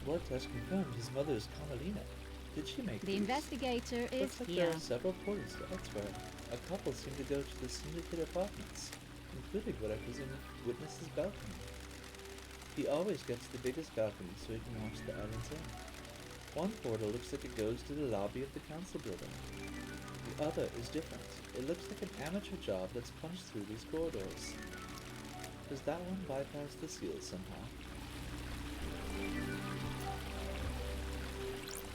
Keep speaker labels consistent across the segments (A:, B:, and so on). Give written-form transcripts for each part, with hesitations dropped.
A: Blood test confirmed his mother is Carmelina. Did she make
B: The
A: these?
B: investigator is
A: Looks like
B: here.
A: there are several portals to elsewhere. A couple seem to go to the syndicate apartments, including what I presume witness's balcony. He always gets the biggest balcony so he can watch the island's end. One portal looks like it goes to the lobby of the council building. The other is different. It looks like an amateur job that's punched through these corridors. Does that one bypass the seals somehow?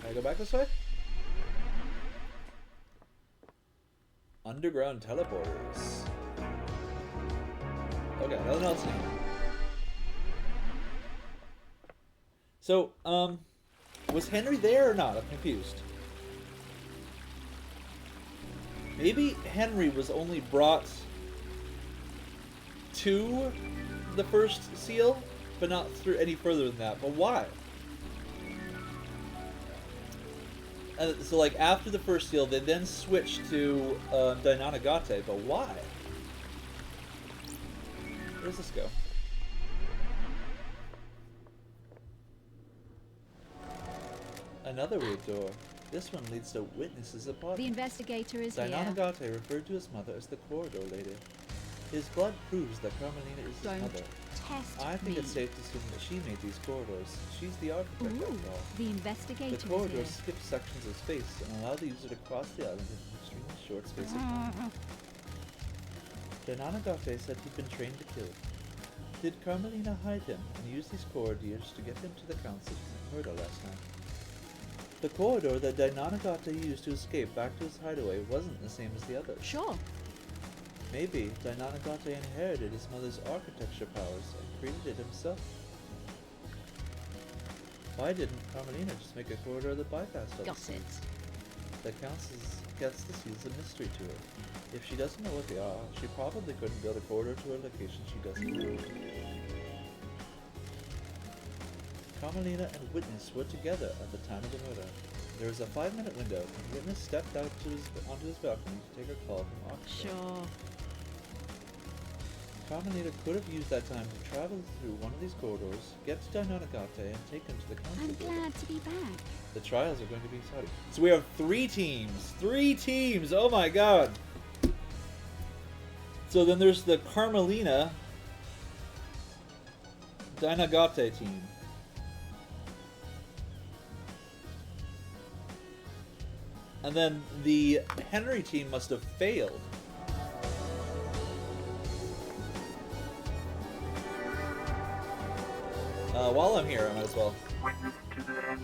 A: Can I go back this way? Underground teleporters. Okay, nothing else new. So, was Henry there or not? I'm confused. Maybe Henry was only brought to the first seal, but not through any further than that. But why? So, like, after the first seal, they then switched to Dainanagate, but why? Where does this go? Another weird door. This one leads to Witness's apartment.
B: The investigator is here.
A: Dainanagate referred to his mother as the corridor lady. His blood proves that Carmelina is his mother.
B: Test
A: I think
B: me.
A: it's safe to assume that she made these corridors. She's the architect after all.
B: The investigator
A: The corridors
B: is
A: skip sections of space and allow the user to cross the island in an extremely short space of time. Dainanagate said he'd been trained to kill. Did Carmelina hide him and use these corridors to get him to the council to murder last night? The corridor that Dainanagate used to escape back to his hideaway wasn't the same as the others.
B: Sure.
A: Maybe Dainanagate inherited his mother's architecture powers and created it himself. Why didn't Carmelina just make a corridor that bypassed all
B: Got
A: these
B: it.
A: things? The council gets the seals a mystery to her. If she doesn't know what they are, she probably couldn't build a corridor to a location she doesn't know. Carmelina and Witness were together at the time of the murder. There was a 5-minute window, and Witness stepped out onto his balcony to take a call from Architect.
B: Sure.
A: Carmelina could have used that time to travel through one of these corridors, get to Dainanagate, and take him to the council
B: I'm
A: building.
B: glad to be back.
A: The trials are going to be exciting. So we have 3 teams! 3 teams! Oh my god! So then there's the Carmelina Dainagate team. And then the Henry team must have failed. While I'm here, I might as well.
C: Witness to the end.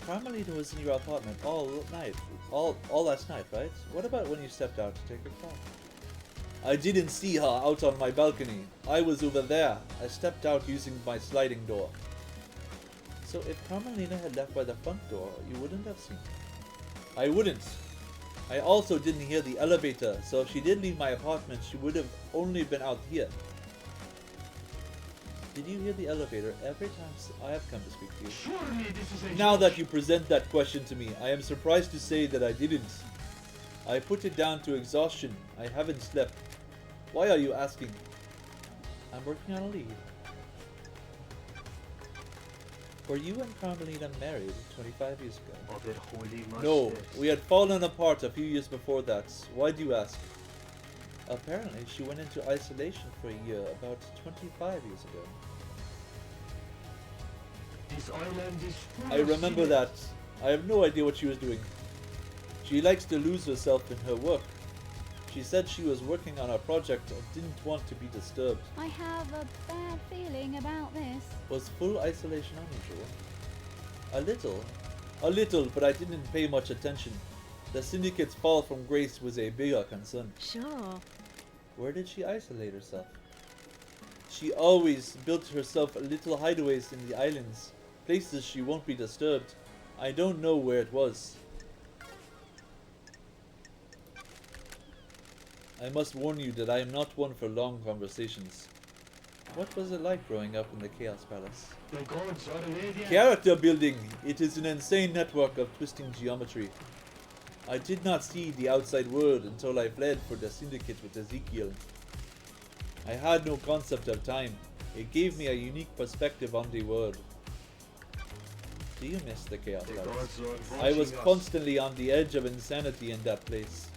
A: Carmelita was in your apartment all night, all last night, right? What about when you stepped out to take a call? I didn't see her out on my balcony. I was over there. I stepped out using my sliding door. So if Carmelina had left by the front door, you wouldn't have seen her. I wouldn't. I also didn't hear the elevator, so if she did leave my apartment, she would have only been out here. Did you hear the elevator every time I have come to speak to you?
C: Surely this is a
A: Now that you present that question to me, I am surprised to say that I didn't. I put it down to exhaustion. I haven't slept. Why are you asking? I'm working on a lead. Were you and Carmelina married 25 years ago?
C: of the holy
A: No,
C: mustache.
A: we had fallen apart a few years before that. Why do you ask? Apparently, she went into isolation for a year about 25 years ago.
C: This island is full
A: I
C: of
A: remember
C: secrets.
A: that. I have no idea what she was doing. She likes to lose herself in her work. She said she was working on a project and didn't want to be disturbed.
B: I have a bad feeling about this.
A: Was full isolation unusual? A little, but I didn't pay much attention. The syndicate's fall from grace was a bigger concern.
B: Sure.
A: Where did she isolate herself? She always built herself little hideaways in the islands, places she won't be disturbed. I don't know where it was. I must warn you that I am not one for long conversations. What was it like growing up in the Chaos Palace?
C: The gods are radiant.
A: Character building! It is an insane network of twisting geometry. I did not see the outside world until I fled for the syndicate with Ezekiel. I had no concept of time. It gave me a unique perspective on the world. Do you miss the Chaos
C: The
A: Palace?
C: gods are
A: I was
C: watching us.
A: constantly on the edge of insanity in that place.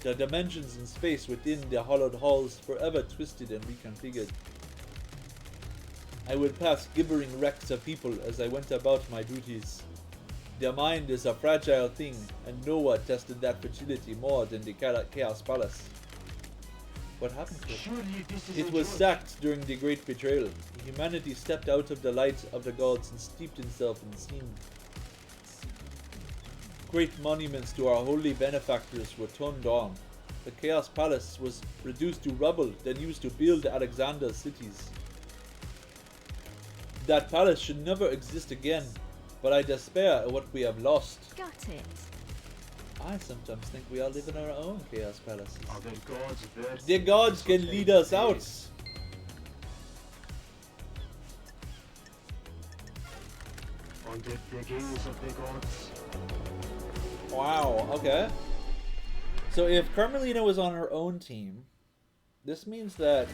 A: The dimensions and space within the hollowed halls forever twisted and reconfigured. I would pass gibbering wrecks of people as I went about my duties. Their mind is a fragile thing, and Noah tested that fragility more than the Chaos Palace. What happened to it?
C: Surely this is
A: It
C: a
A: was
C: joke.
A: sacked during the Great Betrayal. Humanity stepped out of the light of the gods and steeped itself in sin. Great monuments to our holy benefactors were torn down. The Chaos Palace was reduced to rubble, then used to build Alexander's cities. That palace should never exist again, but I despair at what we have lost.
B: Got it.
A: I sometimes think we are living our own Chaos Palaces.
C: Are the gods there?
A: The gods can lead us out.
C: On the beginnings of the gods.
A: Wow, okay. So if Carmelina was on her own team, this means that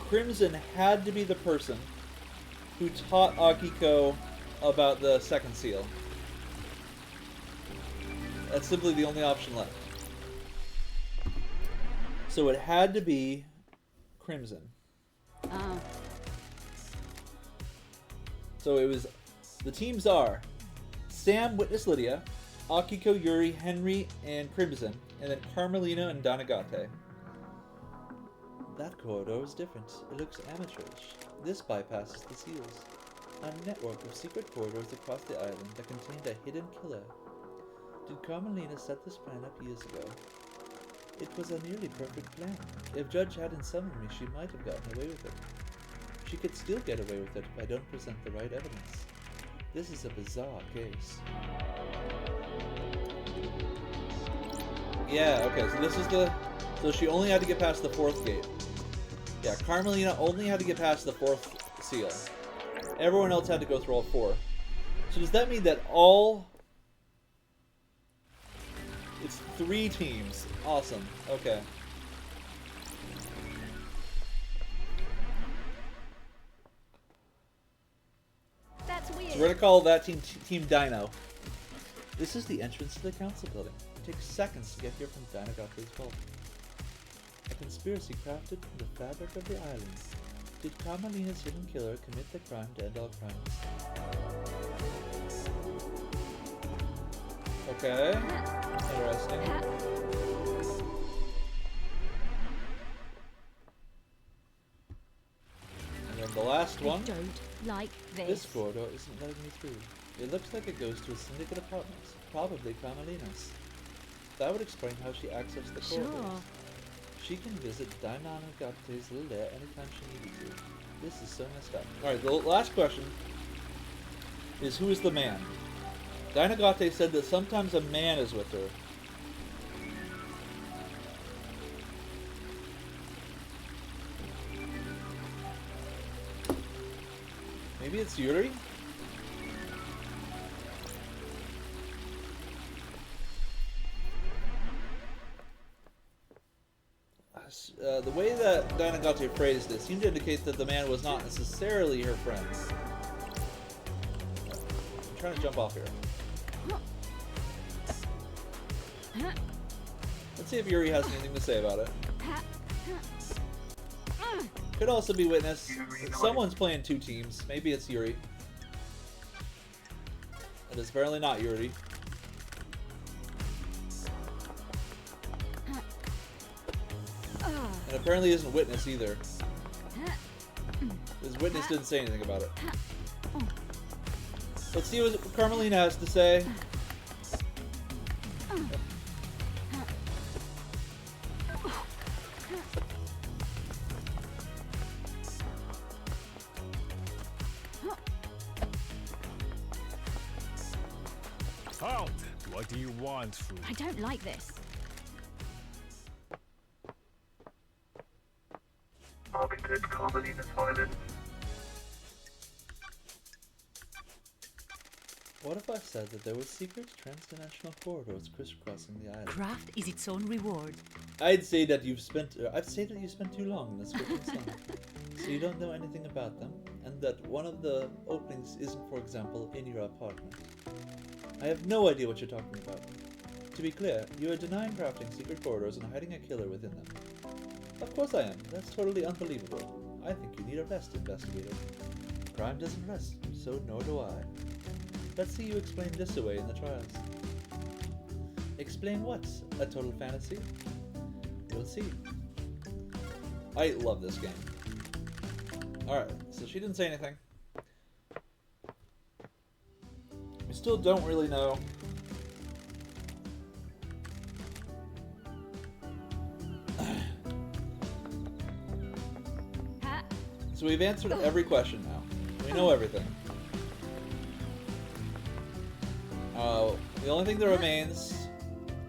A: Crimson had to be the person who taught Akiko about the second seal. That's simply the only option left. So it had to be Crimson.
B: Ah,
A: So it was, the teams are Sam, Witness Lydia, Akiko, Yuri, Henry, and Crimson, and then Carmelina and Donagate. That corridor is different. It looks amateurish. This bypasses the seals. A network of secret corridors across the island that contained a hidden killer. Did Carmelina set this plan up years ago? It was a nearly perfect plan. If Judge hadn't summoned me, she might have gotten away with it. She could still get away with it if I don't present the right evidence. This is a bizarre case. Yeah, okay, so this is the... So she only had to get past the 4th gate. Yeah, Carmelina only had to get past the 4th seal. Everyone else had to go through all 4. So does that mean that all... It's 3 teams. Awesome. Okay.
B: that's weird.
A: So we're gonna call that team Team Dino. This is the entrance to the council building. It takes seconds to get here from Dinogothi's vault. A conspiracy crafted from the fabric of the island. Did Carmelina's hidden killer commit the crime to end all crimes? Okay. Interesting. And then the last
B: I
A: one.
B: don't like
A: This
B: this.
A: corridor isn't letting me through. It looks like it goes to a syndicate apartments, probably Carmelina's. That would explain how she accessed the corridors.
B: Sure.
A: She can visit Dinogothi's lair anytime she needs to. This is so messed up. Alright, the last question is, who is the man? Dinogothe said that sometimes a man is with her. Maybe it's Yuri? The way that Dinogothe phrased it seemed to indicate that the man was not necessarily her friend. I'm trying to jump off here. Let's see if Yuri has anything to say about it. Could also be Witness. Someone's playing 2 teams. Maybe it's Yuri. It is apparently not Yuri. And apparently isn't Witness either. Because Witness didn't say anything about it. Let's see what Carmelina has to say.
D: Halt! What do you want, fool?
B: I don't like this.
C: Arbiters Carmelina's Island.
A: What if I said that there were secret transdimensional corridors crisscrossing the island?
E: Craft is its own reward.
A: I'd say that you've spent. I'd say that you spent too long in this freaking song. So you don't know anything about them, and that one of the openings isn't, for example, in your apartment. I have no idea what you're talking about. To be clear, you are denying crafting secret corridors and hiding a killer within them. Of course I am. That's totally unbelievable. I think you need a rest, investigator. Crime doesn't rest, so nor do I. Let's see you explain this away in the trials. Explain what? A total fantasy? You'll see. I love this game. Alright, so she didn't say anything. We still don't really know. So we've answered every question now. We know everything. The only thing that remains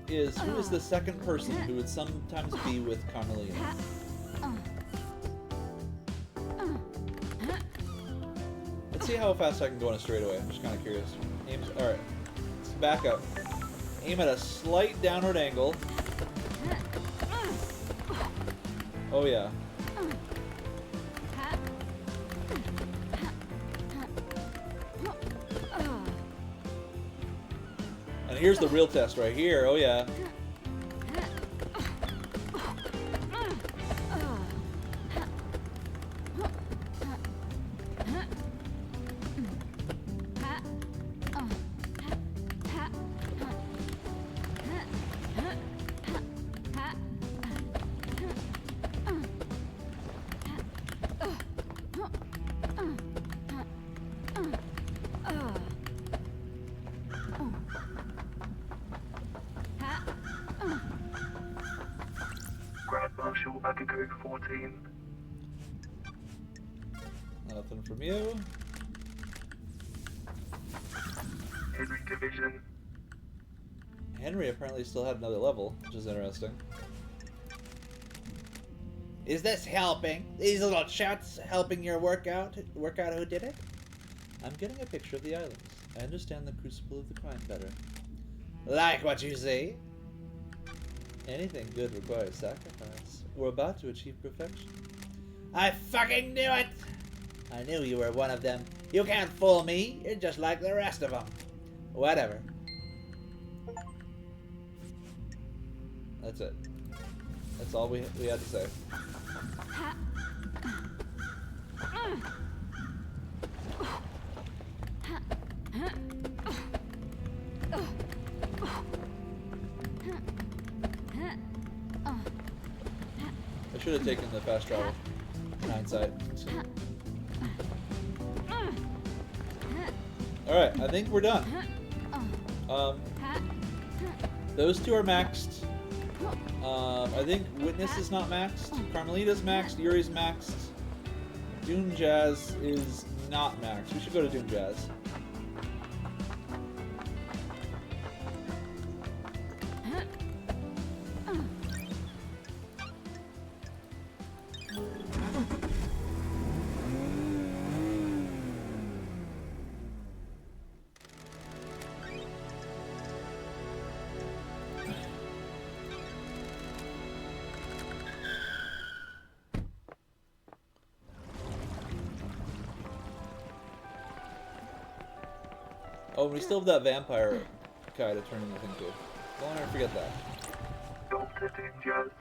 A: is who is the second person who would sometimes be with Carmelina. Let's see how fast I can go on a straightaway. I'm just kind of curious. Alright, let's back up. Aim at a slight downward angle. Oh yeah. And here's the real test right here. Oh yeah.
C: Grand Marshal Agago 14.
A: Nothing from you.
C: Henry Division.
A: Henry apparently still had another level, which is interesting. Is this helping? These little shots helping your workout who did it? I'm getting a picture of the islands. I understand the crucible of the crime better. Like what you see? Anything good requires sacrifice. We're about to achieve perfection. I fucking knew it! I knew you were one of them. You can't fool me. You're just like the rest of them. Whatever. That's it. That's all we had to say. I should have taken the fast travel. In hindsight. Alright, I think we're done. Those two are maxed. I think Witness is not maxed. Carmelita's maxed. Yuri's maxed. Doom Jazz is not maxed. We should go to Doom Jazz. Oh, we still have that vampire guy to turn anything to. Don't ever forget that.
C: Dr. Doom Jazz.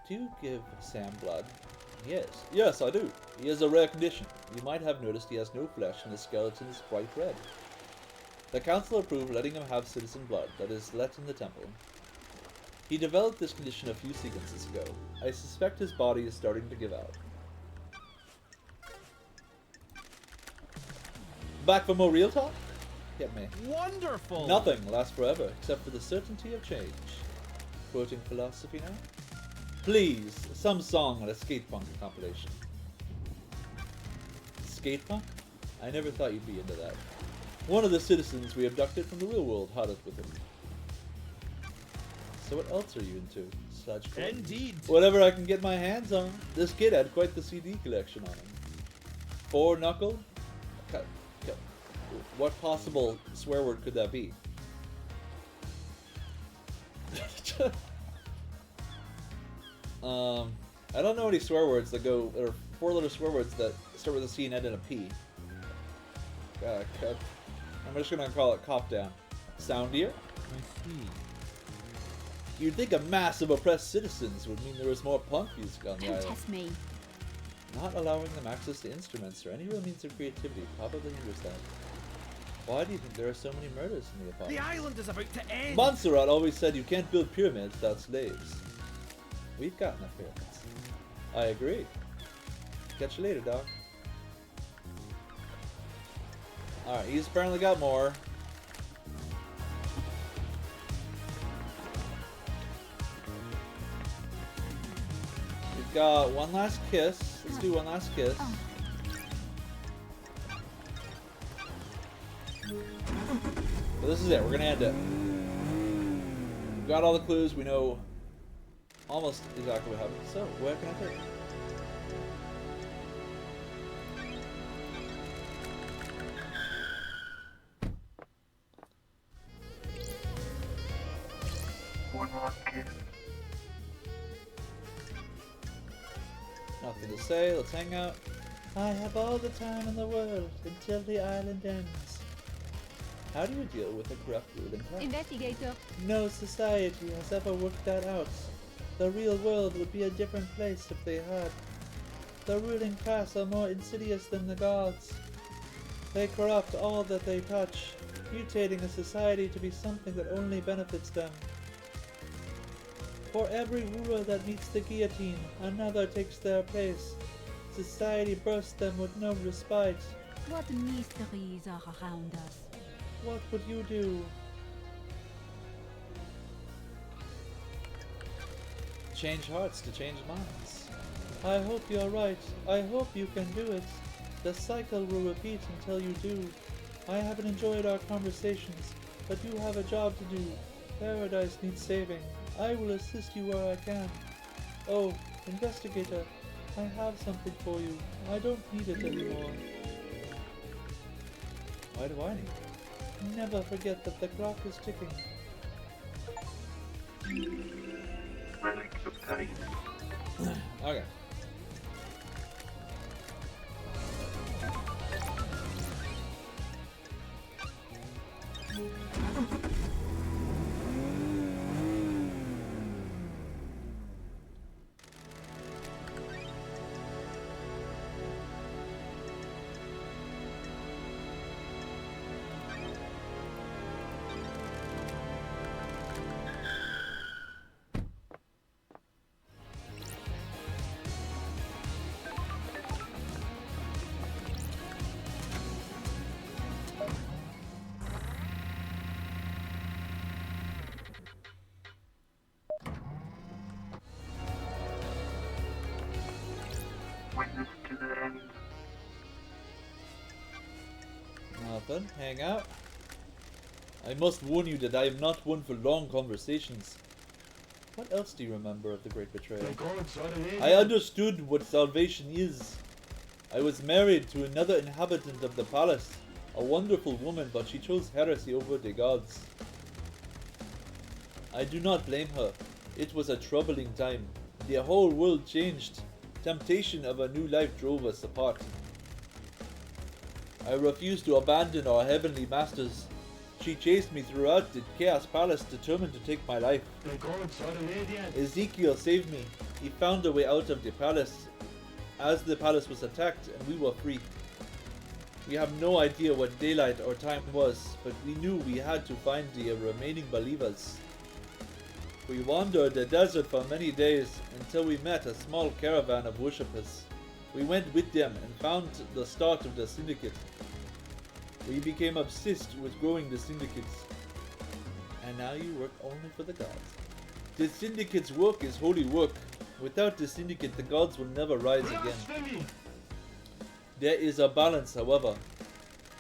A: Do you give Sam blood? Yes. Yes, I do. He has a rare condition. You might have noticed he has no flesh and his skeleton is bright red. The council approved letting him have citizen blood that is let in the temple. He developed this condition a few sequences ago. I suspect his body is starting to give out. Back for more real talk? Get me.
D: Wonderful!
A: Nothing lasts forever, except for the certainty of change. Quoting philosophy now? Please, some song on a skate punk compilation. Skate punk? I never thought you'd be into that. One of the citizens we abducted from the real world had it with him. So what else are you into? Sludgecore?
D: Indeed.
A: Whatever I can get my hands on. This kid had quite the CD collection on him. Four knuckle? What possible swear word could that be? I don't know any swear words that go, or four-letter swear words that start with a C and end in a P. I'm just gonna call it cop down. Soundier?
D: I see.
A: You'd think a mass of oppressed citizens would mean there was more punk music on the
B: Don't
A: island.
B: test me.
A: Not allowing them access to instruments or any real means of creativity probably hinders that. Why do you think there are so many murders in the
D: The
A: apartment?
D: island is about to end.
A: Montserrat always said you can't build pyramids without slaves. We've got enough pyramids. I agree. Catch you later, dog. Alright, he's apparently got more. We've got one last kiss. Let's do one last kiss.
B: Oh.
A: But this is it. We're gonna end it. We've got all the clues. We know almost exactly what happened. So, where can I take?
C: One last kiss.
A: Nothing to say. Let's hang out. I have all the time in the world until the island ends. How do you deal with a corrupt ruling class?
B: Investigator.
A: No society has ever worked that out. The real world would be a different place if they had. The ruling class are more insidious than the gods. They corrupt all that they touch, mutating a society to be something that only benefits them. For every ruler that meets the guillotine, another takes their place. Society bursts them with no respite.
B: What mysteries are around us?
A: What would you do? Change hearts to change minds. I hope you're right. I hope you can do it. The cycle will repeat until you do. I haven't enjoyed our conversations, but you have a job to do. Paradise needs saving. I will assist you where I can. Oh, investigator, I have something for you. I don't need it anymore. Why do I need it? Never forget that the clock is ticking.
C: Relics of time.
A: Okay.
C: Witness to the end.
A: Nothing. Hang out. I must warn you that I am not one for long conversations. What else do you remember of the Great Betrayal?
C: The gods are the
A: I understood what salvation is. I was married to another inhabitant of the palace, a wonderful woman, but she chose heresy over the gods. I do not blame her. It was a troubling time. The whole world changed. Temptation of a new life drove us apart. I refused to abandon our heavenly masters. She chased me throughout the Chaos Palace, determined to take my life.
C: The gods are the radiant.
A: Ezekiel saved me. He found a way out of the palace as the palace was attacked and we were free. We have no idea what daylight or time was, but we knew we had to find the remaining believers. We wandered the desert for many days until we met a small caravan of worshippers. We went with them and found the start of the syndicate. We became obsessed with growing the syndicates. And now you work only for the gods. The syndicate's work is holy work. Without the syndicate, the gods will never rise again.
C: Blasphemy!
A: There is a balance, however.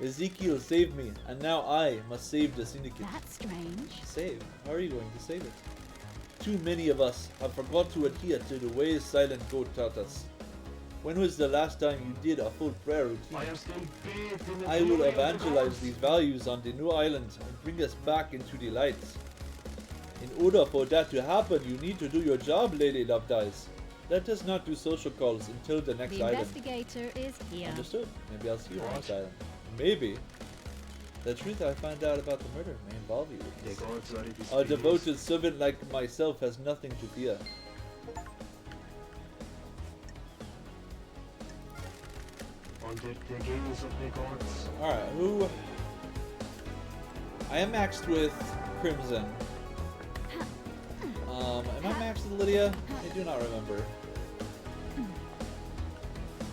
A: Ezekiel saved me, and now I must save the syndicate.
B: That's strange.
A: Save? How are you going to save it? Too many of us have forgot to adhere to the ways Silent Goat taught us. When was the last time you did a full prayer routine?
C: I am still bathed in the
A: I will
C: glory of the
A: evangelize
C: gods.
A: these values on the new island and bring us back into the light. In order for that to happen, you need to do your job, Lady Love Dice. Let us not do social calls until the next
B: The
A: item.
B: investigator is here.
A: Understood. Maybe I'll see you on the next item. Maybe. The truth I find out about the murder may involve you.
C: The gods are displeased.
A: A devoted servant like myself has nothing to fear.
C: Under the gaze of the gods.
A: Alright, who... I am maxed with Crimson. Am I maxed with Lydia? I do not remember.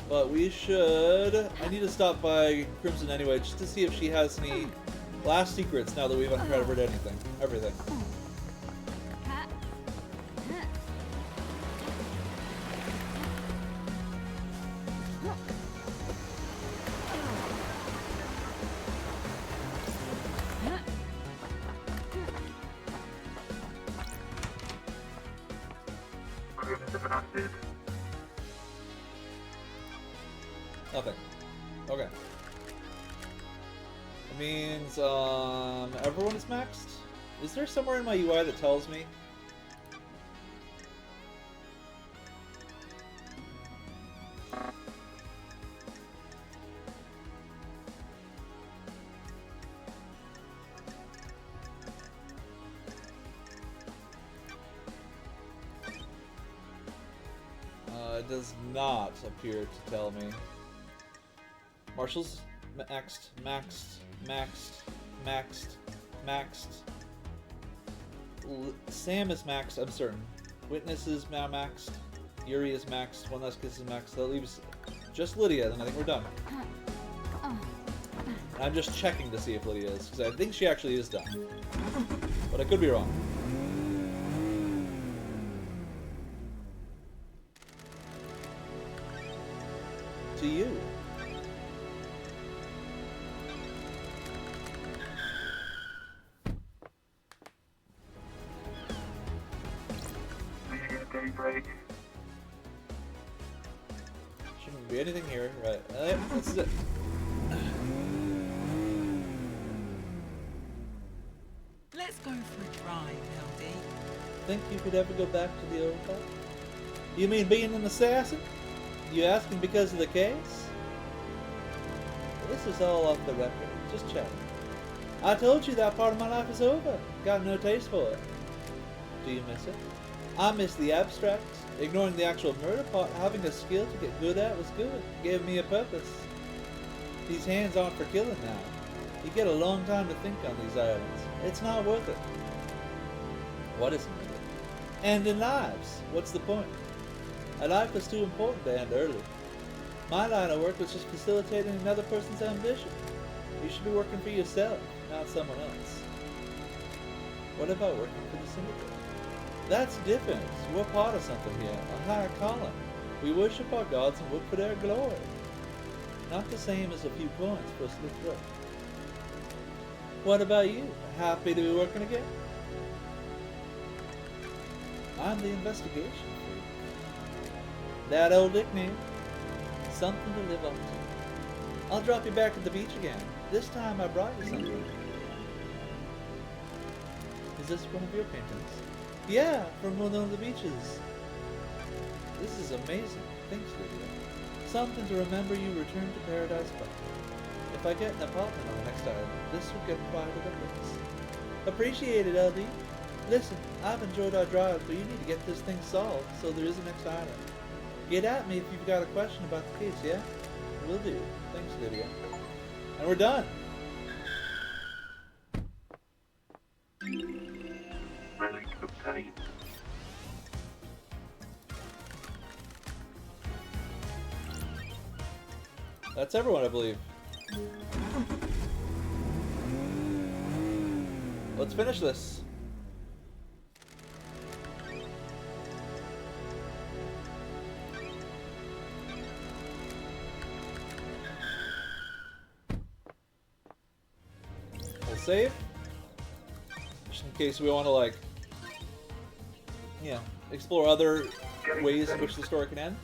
A: But we should... I need to stop by Crimson anyway, just to see if she has any last secrets now that we've uncovered anything. Everything. Nothing. Okay. It means, everyone is maxed? Is there somewhere in my UI that tells me? It does not appear to tell me. Marshall's maxed, maxed. Sam is maxed, I'm certain. Witness is now maxed. Yuri is maxed. One last kiss is maxed. That leaves just Lydia, then I think we're done. I'm just checking to see if Lydia is, because I think she actually is done. But I could be wrong. To you. Shouldn't be anything here, right? This is it.
E: Let's go for a drive, LD.
A: Think you could ever go back to the old path? You mean being an assassin? You asking because of the case? This is all off the record. Just chatting. I told you that part of my life is over. Got no taste for it. Do you miss it? I miss the abstract. Ignoring the actual murder part, having a skill to get good at was good. It gave me a purpose. These hands aren't for killing now. You get a long time to think on these items. It's not worth it. What isn't worth it? Ending lives. What's the point? A life was too important to end early. My line of work was just facilitating another person's ambition. You should be working for yourself, not someone else. What about working for the Syndicate? That's different. We're part of something here, a higher calling. We worship our gods and work for their glory. Not the same as a few coins for a slick throat. What about you? Happy to be working again? I'm the investigation freak. That old nickname. Something to live up to. I'll drop you back at the beach again. This time I brought you something. Is this one of your paintings? Yeah, from one of the beaches. This is amazing. Thanks, Lydia. Something to remember you returned to paradise by. If I get an apartment on the next island, this will get quite a difference. Appreciate it, LD. Listen, I've enjoyed our drive, but you need to get this thing solved so there is a next island. Get at me if you've got a question about the case, yeah? Will do. Thanks, Lydia. And we're done.
C: Relic obtained.
A: That's everyone, I believe. Let's finish this. We'll save. Just in case we want to, like, explore other ways in which the story can end.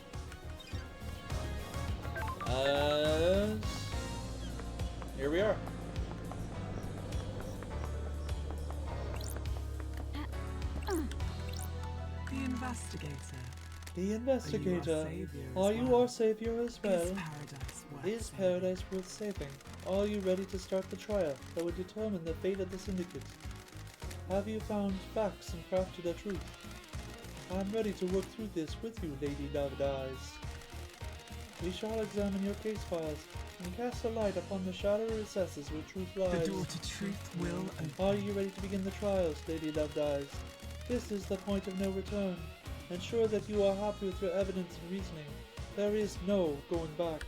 A: Here we are.
E: The investigator.
A: The investigator.
E: savior
A: Are
E: as
A: you
E: well?
A: our savior as well?
E: Is paradise worth
A: Is
E: saving?
A: paradise worth saving? Are you ready to start the trial that will determine the fate of the syndicate? Have you found facts and crafted a truth? I'm ready to work through this with you, Lady Loved Eyes. We shall examine your case files and cast a light upon the shadowy recesses where truth lies.
E: The door to truth will open.
A: Are you ready to begin the trials, Lady Loved Eyes? This is the point of no return. Ensure that you are happy with your evidence and reasoning. There is no going back.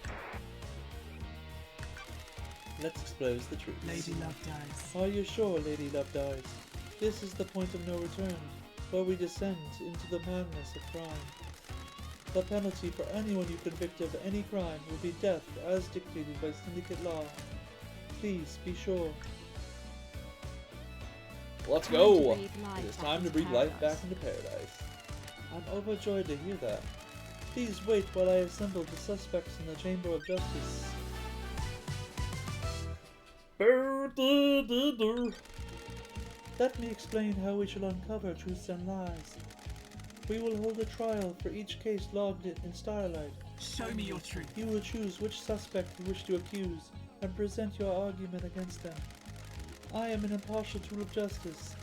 A: Let's expose the truth.
E: Lady Loved Eyes.
A: Are you sure, Lady Loved Eyes? This is the point of no return, where we descend into the madness of crime. The penalty for anyone you convict of any crime will be death as dictated by syndicate law. Please be sure. Let's go! It is time to breathe life back into paradise. I'm overjoyed to hear that. Please wait while I assemble the suspects in the Chamber of Justice. Let me explain how we shall uncover truths and lies. We will hold a trial for each case logged in Starlight.
E: Show me your truth.
A: You will choose which suspect you wish to accuse and present your argument against them. I am an impartial tool of justice.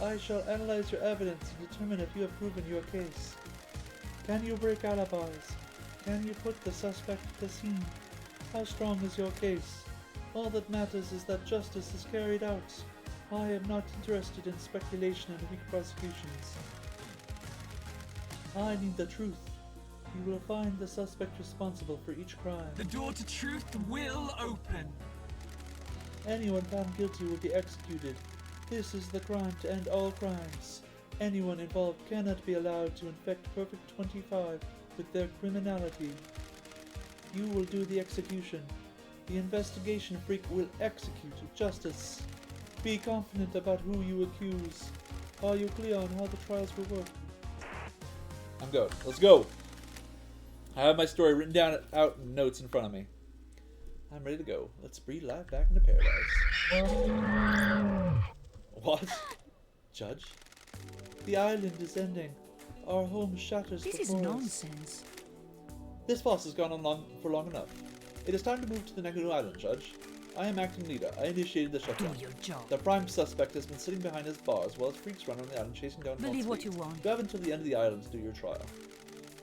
A: I shall analyze your evidence and determine if you have proven your case. Can you break alibis? Can you put the suspect to the scene? How strong is your case? All that matters is that justice is carried out. I am not interested in speculation and weak prosecutions. I need the truth. You will find the suspect responsible for each crime.
E: The door to truth will open.
A: Anyone found guilty will be executed. This is the crime to end all crimes. Anyone involved cannot be allowed to infect Perfect 25 with their criminality. You will do the execution. The investigation freak will execute justice. Be confident about who you accuse. Are you clear on how the trials will work? I'm good. Let's go. I have my story written down out in notes in front of me. I'm ready to go. Let's breathe life back into paradise. What? Judge? The island is ending. Our home shatters
B: This is
A: before us.
B: nonsense.
A: This farce has gone on for long enough. It is time to move to the Negru Island, Judge. I am acting leader. I initiated the
B: Do
A: shutdown.
B: your job.
A: The prime suspect has been sitting behind his bars while his freaks run on the island chasing down
B: Believe what
A: monsters.
B: you want.
A: You have until the end of the island to do your trial.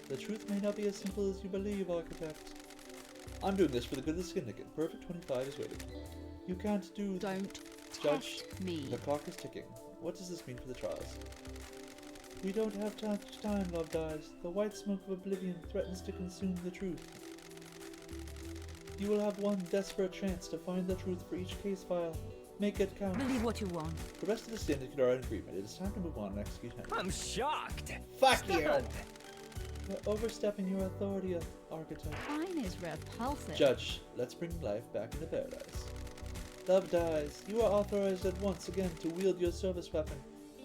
A: The truth may not be as simple as you believe, Architect. I'm doing this for the good of the syndicate. Perfect 25 is waiting. You can't do...
B: Don't
A: Judge,
B: test me.
A: the clock is ticking. What does this mean for the trials? We don't have much time, Loved Eyes. The white smoke of oblivion threatens to consume the truth. You will have one desperate chance to find the truth for each case file. Make it count.
B: Believe what you want.
A: The rest of the syndicate are in agreement. It is time to move on and execute Henry.
D: I'm shocked.
A: Fuck you! You're overstepping your authority, Architect.
B: Mine is repulsive.
A: Judge, let's bring life back into paradise. Loved Eyes, you are authorized at once again to wield your service weapon.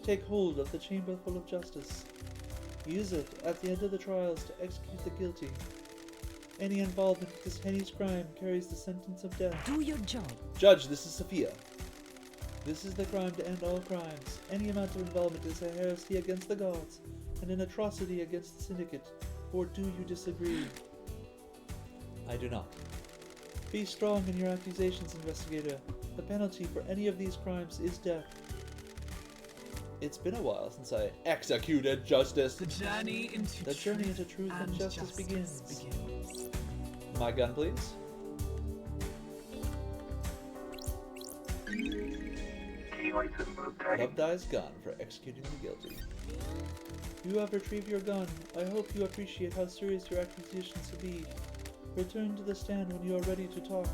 A: Take hold of the chamber full of justice. Use it at the end of the trials to execute the guilty. Any involvement with this heinous crime carries the sentence of death.
B: Do your job.
A: Judge, this is Sophia. This is the crime to end all crimes. Any amount of involvement is a heresy against the gods and an atrocity against the syndicate. Or do you disagree? I do not. Be strong in your accusations, investigator. The penalty for any of these crimes is death. It's been a while since I executed justice.
E: The journey into
A: truth and justice begins. My gun, please. Loved Eye's gun for executing the guilty. You have retrieved your gun. I hope you appreciate how serious your accusations will be. Return to the stand when you are ready to talk.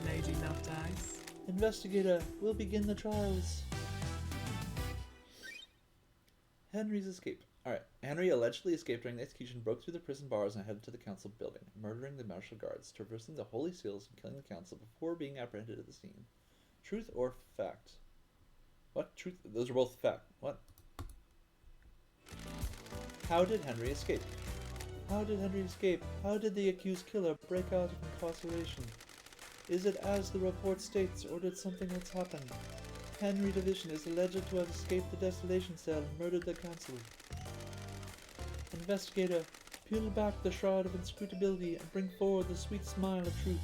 E: Lady Loved Eyes.
A: Investigator, we'll begin the trials. Henry's escape. Alright, Henry allegedly escaped during the execution, broke through the prison bars and headed to the council building, murdering the martial guards, traversing the holy seals and killing the council before being apprehended at the scene. Truth or fact? What? Truth? Those are both fact. What? How did Henry escape? How did Henry escape? How did the accused killer break out of incarceration? Is it as the report states, or did something else happen? Henry Division is alleged to have escaped the desolation cell and murdered the council. Investigator, peel back the shroud of inscrutability and bring forward the sweet smile of truth.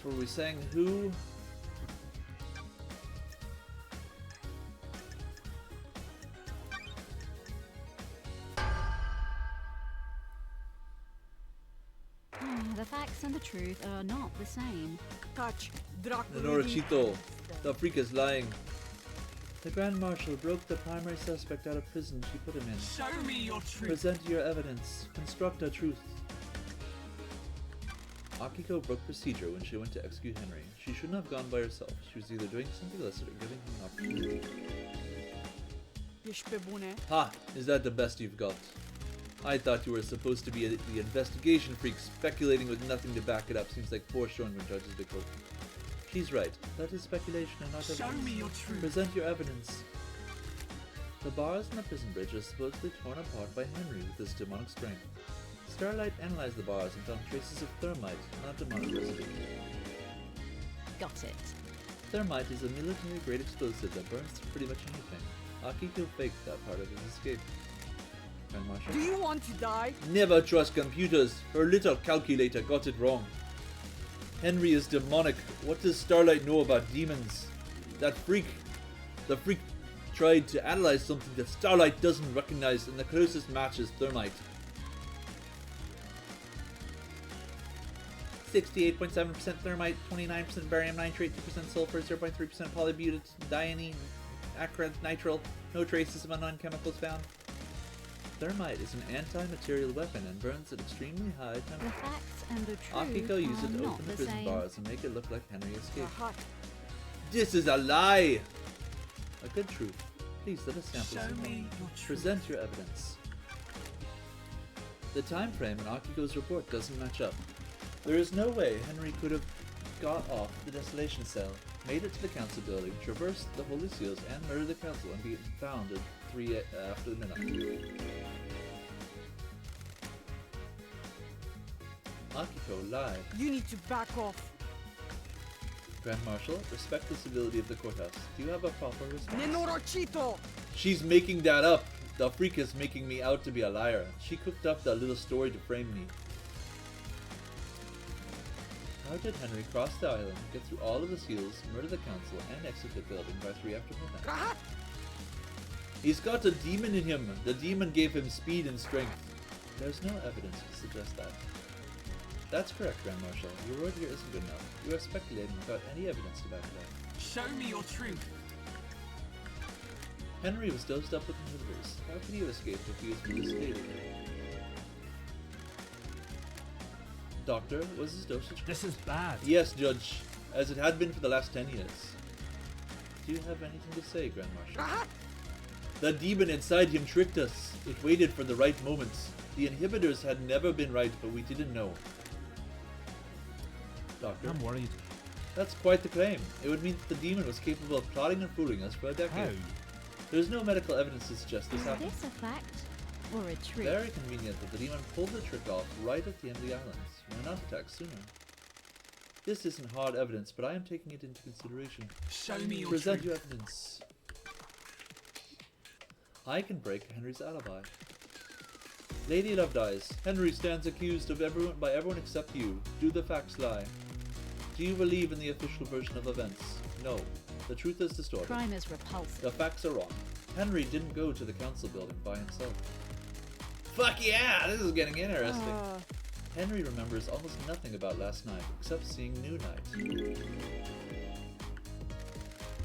A: So were we saying who?
B: The facts and the truth are not the same.
E: Touch.
A: Norachito, the freak is lying. The Grand Marshal broke the primary suspect out of prison she put him in.
E: Show me your truth.
A: Present your evidence. Construct a truth. Akiko broke procedure when she went to execute Henry. She shouldn't have gone by herself. She was either doing something illicit or giving him an opportunity. Ha! Is that the best you've got? I thought you were supposed to be the investigation freak. Speculating with nothing to back it up seems like foreshowing when judges decode. She's right. That is speculation and not evidence.
E: Show me your truth.
A: Present your evidence. The bars on the prison bridge are supposedly torn apart by Henry with his demonic strength. Starlight analyzed the bars and found traces of thermite, not demonic residue.
B: Got it.
A: Thermite is a military-grade explosive that burns through pretty much anything. Akiko faked that part of his escape. Grand Marshal?
E: Do you want to die?
A: Never trust computers. Her little calculator got it wrong. Henry is demonic. What does Starlight know about demons? The freak tried to analyze something that Starlight doesn't recognize, and the closest match is thermite. 68.7% thermite, 29% barium nitrate, 2% sulfur, 0.3% polybutadiene, acrylnitrile. No traces of unknown chemicals found. Thermite is an anti-material weapon and burns at extremely high
B: The
A: temperatures.
B: facts and the truth
A: Akiko used it
B: are
A: to
B: not
A: open the
B: the
A: prison
B: same.
A: bars and make it look like Henry escaped.
E: Aha.
A: This is a lie! A good truth. Please let us sample
E: Show
A: some
E: me
A: more.
E: your truth.
A: Present your evidence. The time frame in Akiko's report doesn't match up. There is no way Henry could have got off the desolation cell, made it to the council building, traversed the Holy Seals, and murdered the council and be found at 3 after the midnight. Akiko lied.
E: You need to back off.
A: Grand Marshal, respect the civility of the courthouse. Do you have a proper response?
E: Nenorachito.
A: She's making that up. The freak is making me out to be a liar. She cooked up that little story to frame me. How did Henry cross the island, get through all of the seals, murder the council, and exit the building by 3 after midnight? He's got a demon in him. The demon gave him speed and strength. There's no evidence to suggest that. That's correct, Grand Marshal. Your word here isn't good enough. You are speculating without any evidence to back it up.
E: Show me your truth.
A: Henry was dosed up with inhibitors. How could he have escaped if he was fully sedated? Doctor, was his dosage?
D: This is bad.
A: Yes, Judge, as it had been for the last 10 years. Do you have anything to say, Grand Marshal? The demon inside him tricked us. It waited for the right moments. The inhibitors had never been right, but we didn't know. Doctor?
D: I'm worried.
A: That's quite the claim. It would mean that the demon was capable of plotting and fooling us for a decade.
D: How?
A: There's no medical evidence to suggest this
B: Is
A: happened.
B: this a fact or a trick?
A: Very convenient that the demon pulled the trick off right at the end of the islands. Why not attack sooner? This isn't hard evidence, but I am taking it into consideration.
E: Show me your
A: Present
E: truth.
A: your evidence. I can break Henry's alibi. Lady Lovedeyes, Henry stands accused of by everyone except you. Do the facts lie? Do you believe in the official version of events? No. The truth is distorted.
B: Crime is repulsive.
A: The facts are wrong. Henry didn't go to the council building by himself. Fuck yeah! This is getting interesting. Henry remembers almost nothing about last night, except seeing New Night.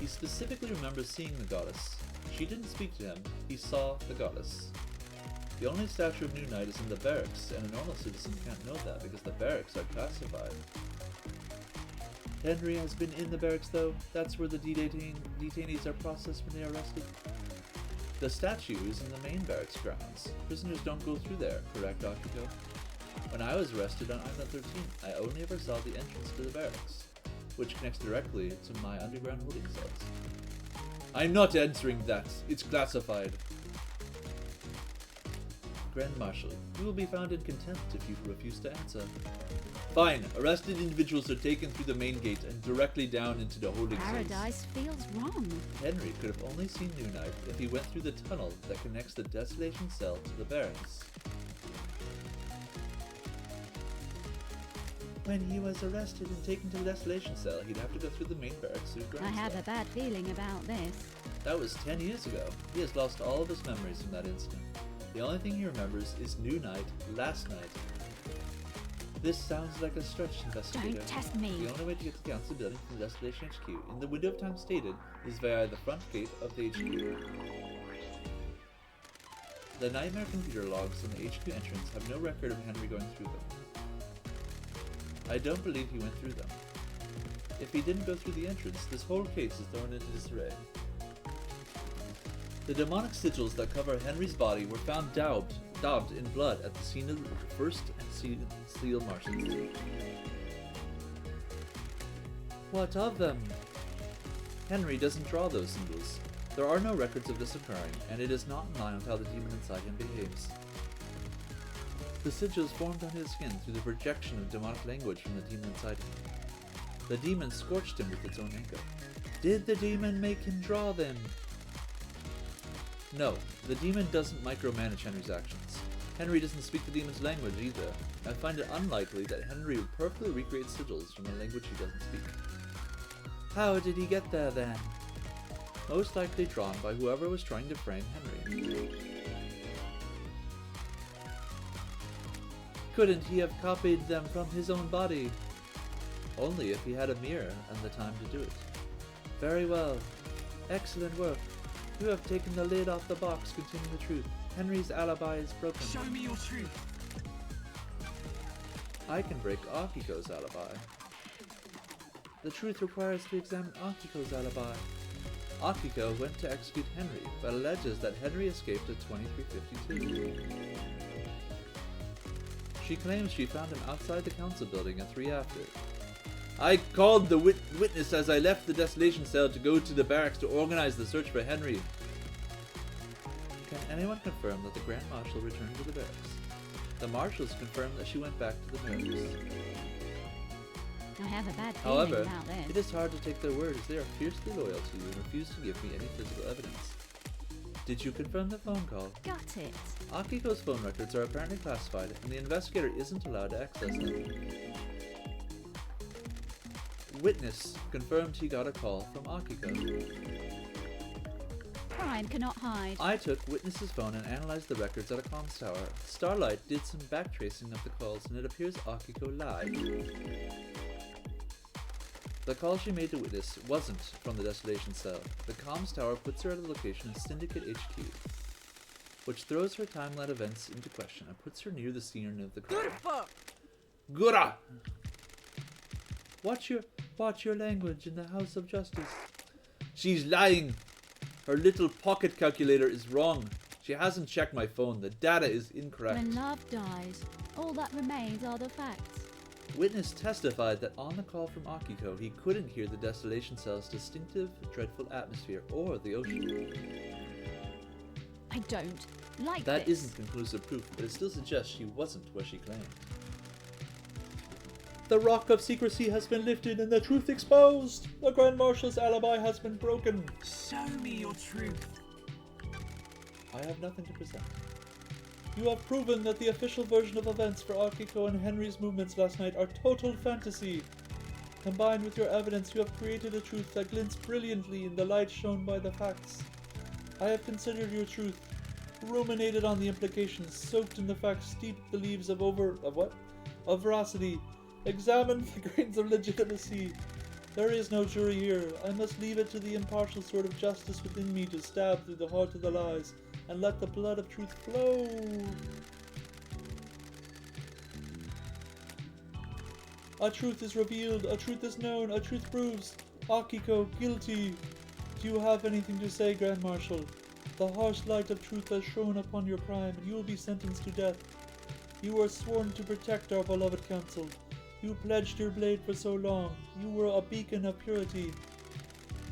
A: He specifically remembers seeing the goddess. She didn't speak to him, he saw the goddess. The only statue of New Night is in the barracks, and a normal citizen can't know that because the barracks are classified. Henry has been in the barracks though. That's where the detainees are processed when they are arrested. The statue is in the main barracks grounds. Prisoners don't go through there, correct, Akiko? When I was arrested on Island 13, I only ever saw the entrance to the barracks, which connects directly to my underground holding cells. I'm not answering that. It's classified. Grand Marshal, you will be found in contempt if you refuse to answer. Fine. Arrested individuals are taken through the main gate and directly down into the holding cells.
B: Paradise feels wrong.
A: Henry could have only seen New Night if he went through the tunnel that connects the Desolation Cell to the barracks. When he was arrested and taken to the Desolation Cell, he'd have to go through the main barracks to the ground
B: I have
A: cell.
B: a bad feeling about this.
A: That was 10 years ago. He has lost all of his memories from that incident. The only thing he remembers is New Night, last night. This sounds like a stretch, investigator.
B: Don't test me.
A: The only way to get to the council building from the Desolation HQ in the window of time stated is via the front gate of the HQ. The Nightmare computer logs on the HQ entrance have no record of Henry going through them. I don't believe he went through them. If he didn't go through the entrance, this whole case is thrown into disarray. The demonic sigils that cover Henry's body were found daubed in blood at the scene of the first and seal Martians. What of them? Henry doesn't draw those symbols. There are no records of this occurring, and it is not in line with how the demon inside him behaves. The sigils formed on his skin through the projection of demonic language from the demon inside him. The demon scorched him with its own anger. Did the demon make him draw them? No, the demon doesn't micromanage Henry's actions. Henry doesn't speak the demon's language either. I find it unlikely that Henry would perfectly recreate sigils from a language he doesn't speak. How did he get there then? Most likely drawn by whoever was trying to frame Henry. Couldn't he have copied them from his own body? Only if he had a mirror and the time to do it. Very well. Excellent work. You have taken the lid off the box containing the truth. Henry's alibi is broken.
E: Show me your truth.
A: I can break Akiko's alibi. The truth requires to examine Akiko's alibi. Akiko went to execute Henry, but alleges that Henry escaped at 2352. She claims she found him outside the council building at 3 after. I called the witness as I left the Desolation Cell to go to the barracks to organize the search for Henry. Can anyone confirm that the Grand Marshal returned to the barracks? The Marshals confirmed that she went back to the barracks.
B: I have a bad feeling
A: However,
B: about this.
A: it is hard to take their word as they are fiercely loyal to you and refuse to give me any physical evidence. Did you confirm the phone call?
B: Got it.
A: Akiko's phone records are apparently classified, and the investigator isn't allowed to access them. Witness confirmed he got a call from Akiko.
B: Crime cannot hide.
A: I took Witness's phone and analyzed the records at a comms tower. Starlight did some backtracing of the calls and it appears Akiko lied. The call she made to Witness wasn't from the destination cell. The comms tower puts her at a location of Syndicate HQ, which throws her timeline events into question and puts her near the scene of the crime. Gura! Watch your language in the House of Justice. She's lying! Her little pocket calculator is wrong. She hasn't checked my phone. The data is incorrect.
B: When love dies, all that remains are the facts.
A: Witness testified that on the call from Akiko, he couldn't hear the distillation cell's distinctive, dreadful atmosphere or the ocean.
B: I don't like
A: That
B: this.
A: isn't conclusive proof, but it still suggests she wasn't where she claimed. The rock of secrecy has been lifted and the truth exposed. The Grand Marshal's alibi has been broken.
E: Show me your truth.
A: I have nothing to present. You have proven that the official version of events for Akiko and Henry's movements last night are total fantasy. Combined with your evidence, you have created a truth that glints brilliantly in the light shown by the facts. I have considered your truth, ruminated on the implications, soaked in the facts, steeped the leaves of veracity, examined the grains of legitimacy. There is no jury here. I must leave it to the impartial sword of justice within me to stab through the heart of the lies and let the blood of truth flow. A truth is revealed, a truth is known, a truth proves. Akiko, guilty. Do you have anything to say, Grand Marshal? The harsh light of truth has shone upon your crime, and you will be sentenced to death. You were sworn to protect our beloved council. You pledged your blade for so long. You were a beacon of purity.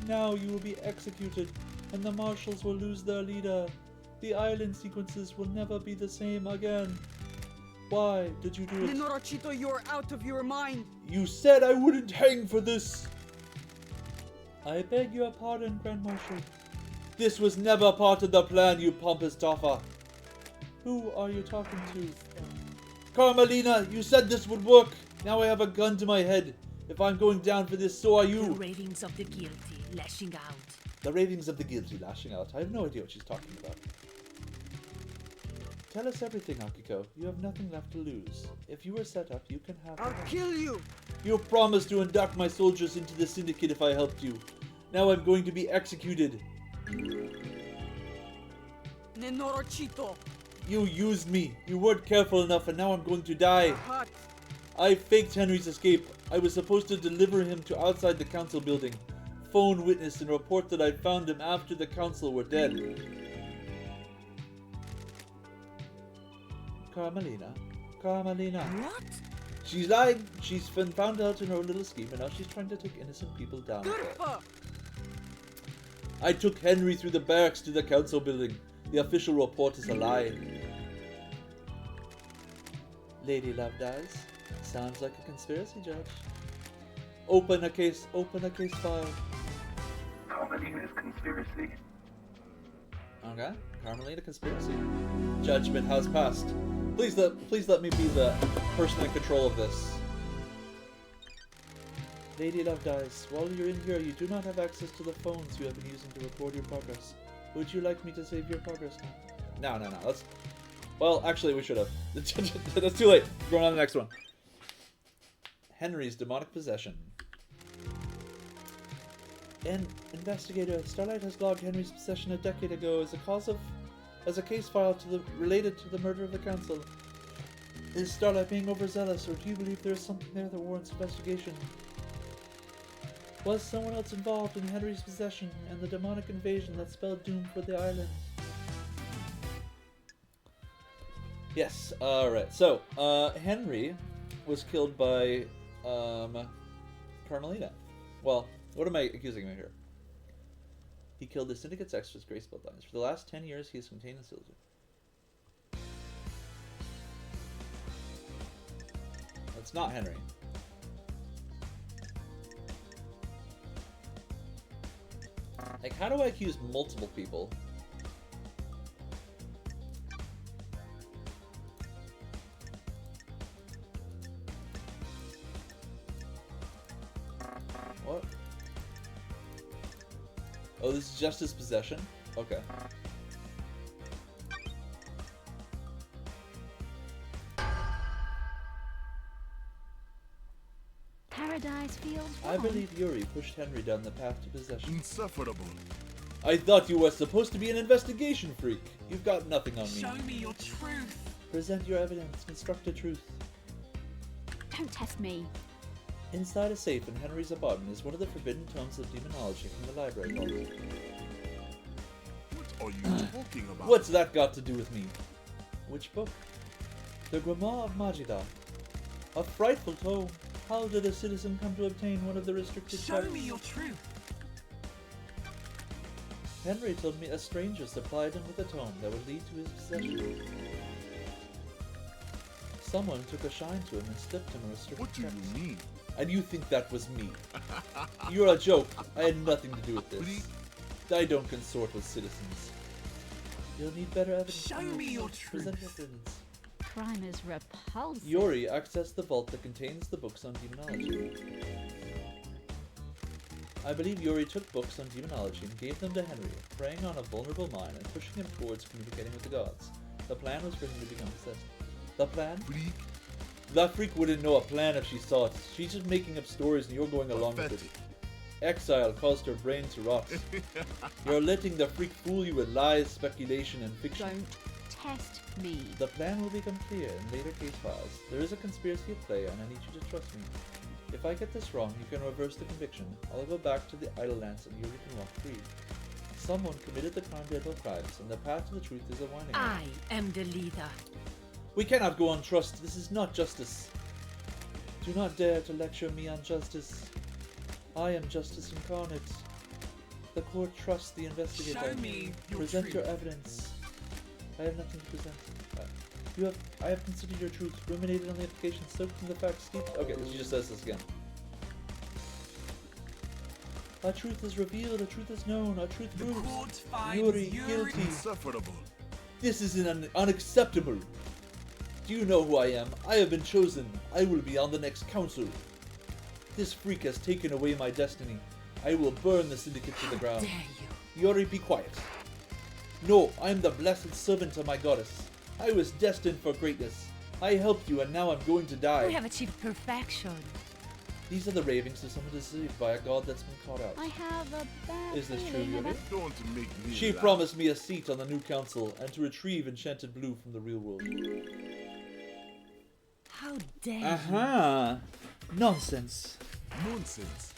A: Now you will be executed, and the marshals will lose their leader. The island sequences will never be the same again. Why did you do it?
F: Nenorachito, you're out of your mind!
A: You said I wouldn't hang for this! I beg your pardon, Grand Marshal. This was never part of the plan, you pompous doffer. Who are you talking to? Carmelina, you said this would work. Now I have a gun to my head. If I'm going down for this, so are
G: The
A: you.
G: ravings of the guilty lashing out.
A: The ravings of the guilty lashing out. I have no idea what she's talking about. Tell us everything, Akiko. You have nothing left to lose. If you were set up, you can have
F: I'll
A: it.
F: kill you!
A: You promised to induct my soldiers into the syndicate if I helped you. Now I'm going to be executed.
F: Nenorachito!
A: You used me. You weren't careful enough and now I'm going to die.
F: Hot!
A: I faked Henry's escape. I was supposed to deliver him to outside the council building. Phone witness and report that I found him after the council were dead. Carmelina.
F: What?
A: She's lying. She's been found out in her little scheme and now she's trying to take innocent people down.
F: Gurfa!
A: I took Henry through the barracks to the council building. The official report is a lie. Lady Love dies. Sounds like a conspiracy, Judge. Open a case file.
C: Carmelina's conspiracy.
A: Okay, Carmelina conspiracy. Judgment has passed. Please let me be the person in control of this. Lady Love dies. While you're in here, you do not have access to the phones you have been using to record your progress. Would you like me to save your progress now? No. Well, actually, we should have. That's too late. Going on to the next one. Henry's demonic possession. An investigator, Starlight has logged Henry's possession a decade ago as a case file related to the murder of the council. Is Starlight being overzealous, or do you believe there is something there that warrants investigation? Was someone else involved in Henry's possession and the demonic invasion that spelled doom for the island? Yes, alright. So, Henry was killed by, Carmelina. Well, what am I accusing him of here? He killed the syndicate's extras, Grace Bloodlines. For the last 10 years, he has contained and sealed it. That's not Henry. Like, how do I accuse multiple people? Oh, this is just his possession? Okay.
B: Paradise feels
A: I
B: wrong.
A: believe Yuri pushed Henry down the path to possession.
C: Insufferable.
A: I thought you were supposed to be an investigation freak. You've got nothing on me.
E: Show me your truth.
A: Present your evidence. Construct a truth.
B: Don't test me.
A: Inside a safe in Henry's apartment is one of the forbidden tomes of demonology from the library vault.
C: What are you talking about?
A: What's that got to do with me? Which book? The Grimoire of Magida. A frightful tome. How did a citizen come to obtain one of the restricted
E: Show
A: texts?
E: me your truth.
A: Henry told me a stranger supplied him with a tome that would lead to his possession. Someone took a shine to him and slipped him a restricted
C: What do you
A: text.
C: mean?
A: And you think that was me? You're a joke. I had nothing to do with this. I don't consort with citizens. You'll need better evidence.
E: Show me your truth.
A: Present your evidence.
B: Crime is repulsive.
A: Yuri accessed the vault that contains the books on demonology. I believe Yuri took books on demonology and gave them to Henry, preying on a vulnerable mind and pushing him towards communicating with the gods. The plan was for him to become possessed. The plan?
C: Freak.
A: That freak wouldn't know a plan if she saw it. She's just making up stories and you're going along with it.
C: Pathetic.
A: Exile caused her brain to rot. You're letting the freak fool you with lies, speculation, and fiction.
B: Don't test me.
A: The plan will become clear in later case files. There is a conspiracy at play and I need you to trust me. If I get this wrong, you can reverse the conviction. I'll go back to the Idle Lands and Yuri can walk free. Someone committed the crime to adult crimes, and the path to the truth is a winding one.
G: I am the leader.
A: We cannot go on trust. This is not justice. Do not dare to lecture me on justice. I am justice incarnate. The court trusts the investigator.
E: Show me your
A: Present
E: truth.
A: your evidence. I have nothing to present. I have considered your truth, ruminated on the application, soaked in the facts, steeped. Okay, she just says this again. A truth is revealed, a truth is known, a truth
E: The
A: proves.
E: court finds
A: Yuri
E: Yuri
A: guilty.
C: Insufferable.
A: This is unacceptable. Do you know who I am? I have been chosen. I will be on the next council. This freak has taken away my destiny. I will burn the syndicate to the ground.
G: Dare you?
A: Yuri, be quiet. No, I am the blessed servant of my goddess. I was destined for greatness. I helped you and now I'm going to die.
G: We have achieved perfection.
A: These are the ravings of someone deceived by a god that's been caught out.
B: I have a bad
A: Is this true,
B: feeling
A: Yuri?
B: about...
C: Don't make me
A: She
C: laugh.
A: promised me a seat on the new council and to retrieve Enchanted Blue from the real world.
G: How dare you?
A: Aha! Nonsense.
C: Nonsense.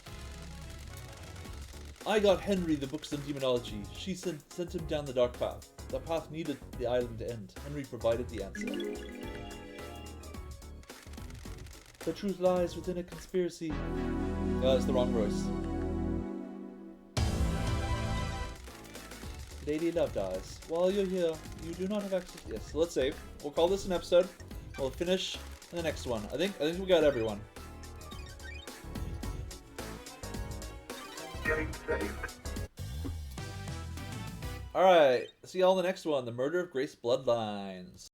A: I got Henry the books on demonology. She sent him down the dark path. The path needed the island to end. Henry provided the answer. The truth lies within a conspiracy. That's the wrong voice. Lady Love dies. While you're here, you do not have access. Yes, so let's save. We'll call this an episode. We'll finish in the next one. I think we got everyone. Alright, see y'all in the next one. The Murder of Grace Bloodlines.